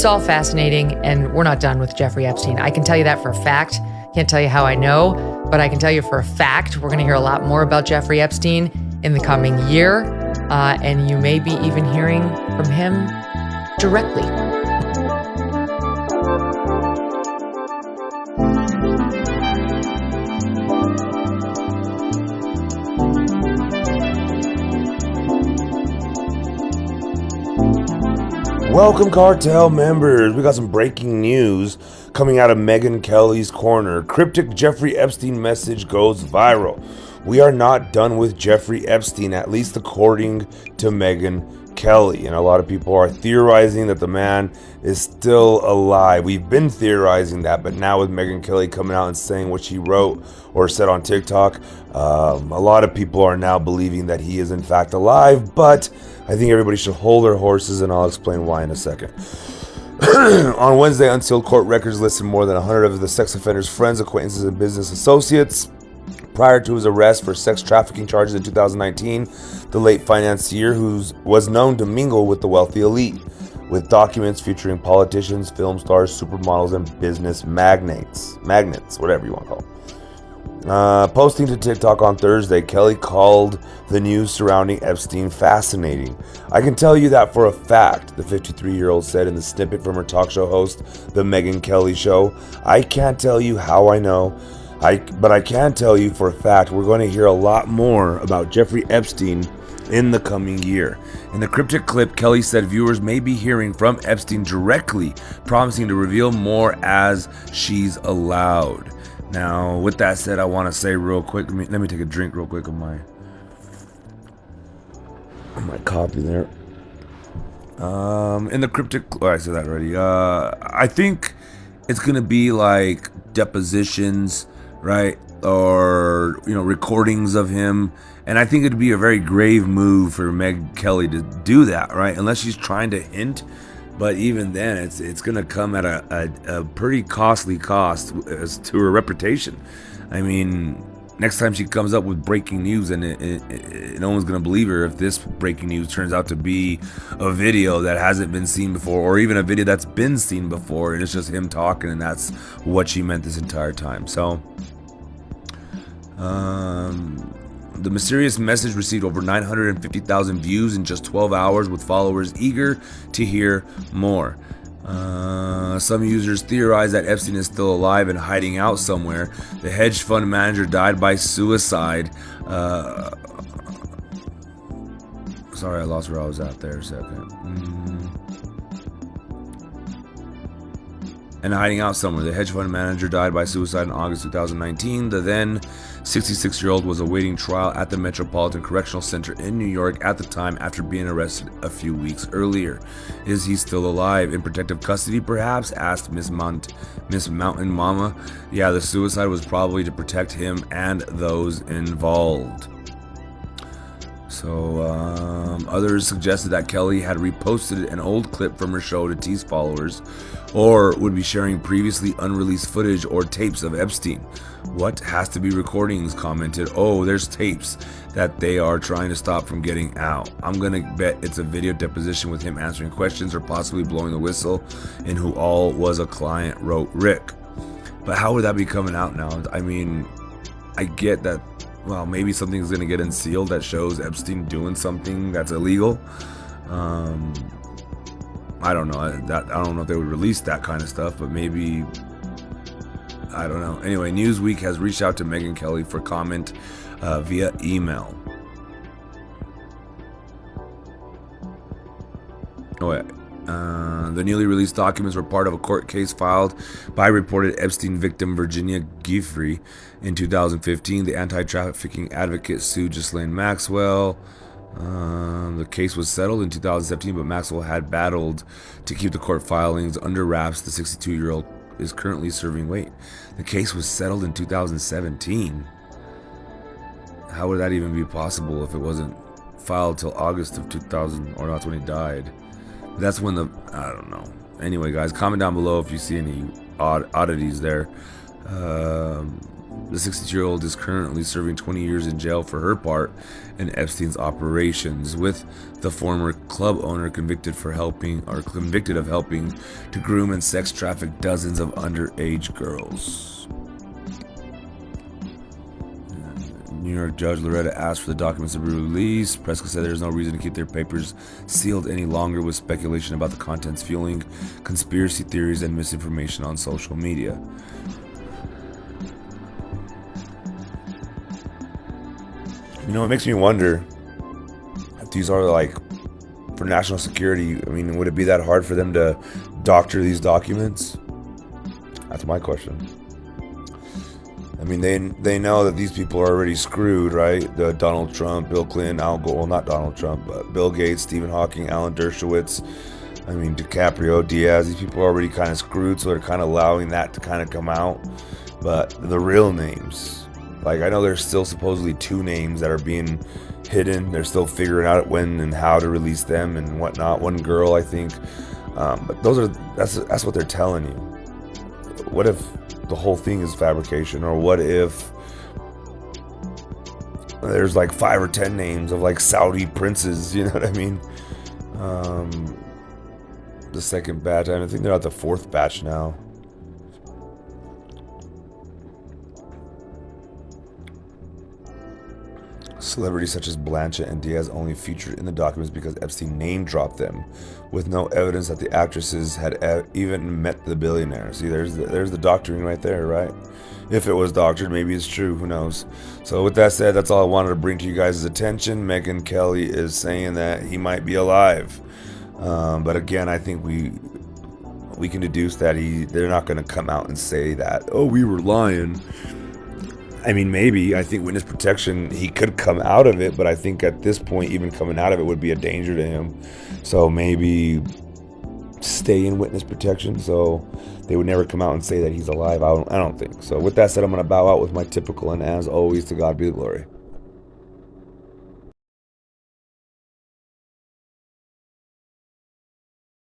It's all fascinating, and we're not done with Jeffrey Epstein. I can tell you that for a fact. Can't tell you how I know, but I can tell you for a fact we're going to hear a lot more about Jeffrey Epstein in the coming year, and you may be even hearing from him directly. Welcome, cartel members. We got some breaking news coming out of Megyn Kelly's corner. Cryptic Jeffrey Epstein message goes viral. We are not done with Jeffrey Epstein, at least according to Megyn Kelly. And a lot of people are theorizing that the man is still alive. We've been theorizing that, but now with Megyn Kelly coming out and saying what she wrote or said on TikTok, a lot of people are now believing that he is in fact alive, but I think everybody should hold their horses, and I'll explain why in a second. On Wednesday, unsealed court records listed more than 100 of the sex offender's friends, acquaintances, and business associates. Prior to his arrest for sex trafficking charges in 2019, the late financier, who was known to mingle with the wealthy elite, with documents featuring politicians, film stars, supermodels, and business magnates, whatever you want to call them. Posting to TikTok on Thursday, Kelly called the news surrounding Epstein fascinating. I can tell you that for a fact, the 53-year-old said in the snippet from her talk show host, The Megyn Kelly Show. I can't tell you how I know, but I can tell you for a fact we're going to hear a lot more about Jeffrey Epstein in the coming year. In the Cryptic clip, Kelly said viewers may be hearing from Epstein directly, promising to reveal more as she's allowed. Now, with that said, I want to say real quick, let me take a drink real quick of my coffee there. In the Cryptic, I said that already. I think it's going to be like depositions, right? Or, recordings of him. And I think it'd be a very grave move for Megyn Kelly to do that, right? Unless she's trying to hint. But even then, it's going to come at a pretty costly cost as to her reputation. I mean, next time she comes up with breaking news, and no one's going to believe her if this breaking news turns out to be a video that hasn't been seen before, or even a video that's been seen before, and it's just him talking, and that's what she meant this entire time. So, the mysterious message received over 950,000 views in just 12 hours, with followers eager to hear more. Some users theorize that Epstein is still alive and hiding out somewhere. The hedge fund manager died by suicide. Sorry, I lost where I was at there a second. And hiding out somewhere. The hedge fund manager died by suicide in August 2019. The then 66-year-old was awaiting trial at the Metropolitan Correctional Center in New York at the time, after being arrested a few weeks earlier. Is he still alive? In protective custody, perhaps? Asked Miss Mountain Mama. Yeah, the suicide was probably to protect him and those involved. So, others suggested that Kelly had reposted an old clip from her show to tease followers, or would be sharing previously unreleased footage or tapes of Epstein. What has to be recordings? Commented. Oh, there's tapes that they are trying to stop from getting out. I'm gonna bet it's a video deposition with him answering questions or possibly blowing the whistle, and who all was a client, wrote Rick. But how would that be coming out now? I mean, I get that. Well, maybe something's going to get unsealed that shows Epstein doing something that's illegal. I don't know. I don't know if they would release that kind of stuff, but maybe, I don't know. Anyway, Newsweek has reached out to Megyn Kelly for comment via email. The newly released documents were part of a court case filed by reported Epstein victim Virginia Giuffre in 2015. The anti-trafficking advocate sued Ghislaine Maxwell. The case was settled in 2017, but Maxwell had battled to keep the court filings under wraps. The 62-year-old is currently serving The case was settled in 2017. How would that even be possible if it wasn't filed till August of 2000, or that's when he died? That's when I don't know. Anyway, guys, comment down below if you see any oddities there. The 62-year-old is currently serving 20 years in jail for her part in Epstein's operations, with the former club owner convicted of helping to groom and sex traffic dozens of underage girls. New York Judge Loretta asked for the documents to be released. Prescott said there's no reason to keep their papers sealed any longer, with speculation about the contents fueling conspiracy theories and misinformation on social media. You know, it makes me wonder if these are like for national security. I mean, would it be that hard for them to doctor these documents? That's my question. I mean, they know that these people are already screwed, right? The Donald Trump, Bill Clinton, Al Gore, well, not Donald Trump, but Bill Gates, Stephen Hawking, Alan Dershowitz, I mean, DiCaprio, Diaz, these people are already kind of screwed, so they're kind of allowing that to kind of come out. But the real names, like, I know there's still supposedly 2 names that are being hidden. They're still figuring out when and how to release them and whatnot. One girl, I think. But that's what they're telling you. What if the whole thing is fabrication? Or what if there's like 5 or 10 names of like Saudi princes? You know what I mean? The second batch, I think they're at the 4th batch now. Celebrities such as Blanchett and Diaz only featured in the documents because Epstein name-dropped them, with no evidence that the actresses had even met the billionaire. See, there's the doctoring right there, right? If it was doctored, maybe it's true. Who knows? So with that said, that's all I wanted to bring to you guys' attention. Megyn Kelly is saying that he might be alive, but again, I think we can deduce that they're not going to come out and say that, oh, we were lying. I mean, maybe. I think witness protection, he could come out of it, but I think at this point, even coming out of it would be a danger to him. So maybe stay in witness protection, so they would never come out and say that he's alive. I don't think so. With that said, I'm going to bow out with my typical, and as always, to God be the glory.